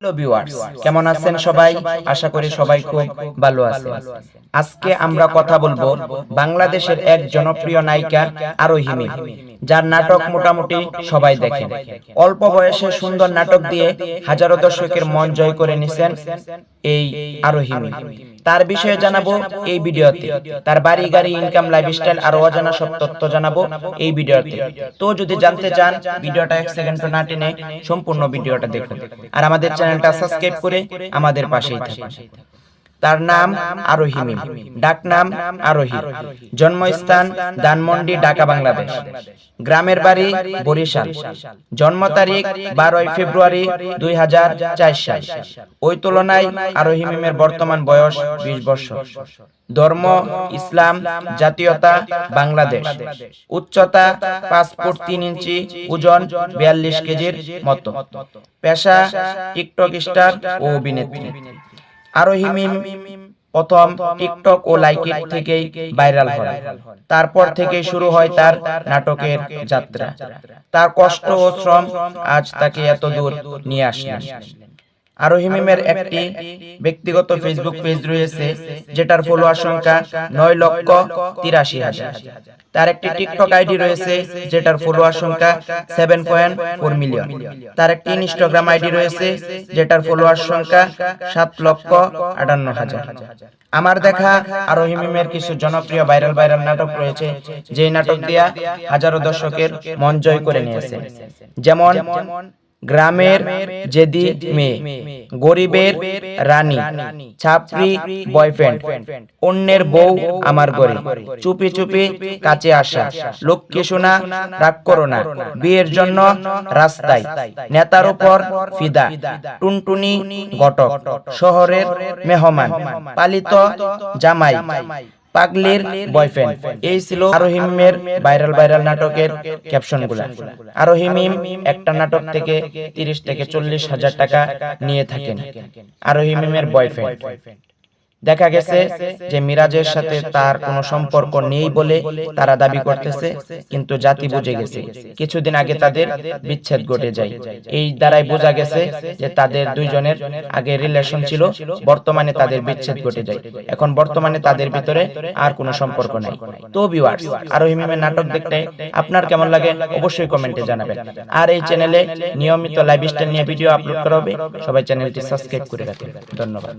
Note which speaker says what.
Speaker 1: Hello viewers, কেমন আছেন সবাই? আশা করি সবাই খুব ভালো আছেন। আজকে আমরা কথা বলবো বাংলাদেশের এক জনপ্রিয় নায়িকা আরোহী মিম, যার নাটক মোটামুটি সবাই দেখেন। অল্প বয়সে সুন্দর নাটক দিয়ে হাজারো দর্শকের মন জয় করে নিছেন এই আরোহী মিম। তার বিষয়ে জানাবো এই ভিডিওতে। তার বাড়ি গাড়ি, ইনকাম, লাইফস্টাইল আর অজানা সব তথ্য জানাবো এই ভিডিওতে। তো যদি জানতে চান, ভিডিওটা 1 সেকেন্ড না টেনে সম্পূর্ণ ভিডিওটা দেখুন আর আমাদের চ্যানেলটা সাবস্ক্রাইব করে আমাদের পাশেই থাকুন। তার নাম আরোহী মিম, ডাক নাম আরোহী, জন্মস্থান ধানমন্ডি, ঢাকা, বাংলাদেশ, গ্রামের বাড়ি বরিশাল, জন্ম তারিখ 12 ফেব্রুয়ারি 2004 সাল। ওই তুলনায় আরোহী মিমের বর্তমান বয়স 20 বছর। ধর্ম ইসলাম, জাতীয়তা বাংলাদেশ, উচ্চতা 5 ফুট 3 ইঞ্চি, ওজন 42 কেজির মতো, পেশা টিকটক স্টার ও অভিনেত্রী। আরোহী মিম প্রথম টিকটক ও লাইকিট থেকেই ভাইরাল হয়। তারপর থেকে শুরু হয় তার নাটকের যাত্রা। তার কষ্ট ও শ্রম আজ তাকে এত দূর নিয়ে আসলেন। আরোহী মিমের একটি ব্যক্তিগত ফেসবুক পেজ রয়েছে, যেটার ফলোয়ার সংখ্যা 9,83,000। তার একটি টিকটক আইডি রয়েছে, যেটার ফলোয়ার সংখ্যা 7.4 মিলিয়ন। তার একটি ইনস্টাগ্রাম আইডি রয়েছে, যেটার ফলোয়ার সংখ্যা 7,58,000। আমার দেখা আরোহী মিমের কিছু জনপ্রিয় ভাইরাল নাটক রয়েছে, যেই নাটক দিয়া হাজারো দর্শকের মন জয় করে নিয়েছে। যেমন গ্রামের জেদি মেয়ে, গরিবের রানী, ছাপরি বয়ফ্রেন্ড, অন্যের বউ আমার ঘরে, চুপি চুপি কাছে আসা, লক্ষ্মী সোনা রাগ করো না, বিয়ের জন্য রাস্তায়, নেতার উপর ফিদা, টুনটুনি ঘটক, শহরের মেহমান, পালিত জামাই, পাগলির বয়ফ্রেন্ড। এই ছিল আরোহী মিমের ভাইরাল নাটকের ক্যাপশনগুলো। আরোহী মিম একটা নাটক থেকে 30 থেকে 40 হাজার টাকা নিয়ে থাকেন। আরোহী মিমের বয়ফ্রেন্ড, দেখা গেছে যে মিরাজের সাথে তার কোনো সম্পর্ক নেই বলে তারা দাবি করতেছে, কিন্তু জাতি বুঝে গেছে। কিছুদিন আগে তাদের বিচ্ছেদ ঘটে যায়। এই দ্বারাই বোঝা গেছে যে তাদের দুইজনের আগে রিলেশন ছিল, বর্তমানে তাদের বিচ্ছেদ ঘটে যায়। এখন বর্তমানে তাদের ভিতরে আর কোনো সম্পর্ক নাই। তো ভিউয়ার্স, আরোহী মিমের নাটক দেখতে আপনার কেমন লাগে অবশ্যই কমেন্টে জানাবেন। আর এই চ্যানেলে নিয়মিত লাইফস্টাইল নিয়ে ভিডিও আপলোড করা হবে। সবাই চ্যানেলটি সাবস্ক্রাইব করে রাখবেন। ধন্যবাদ।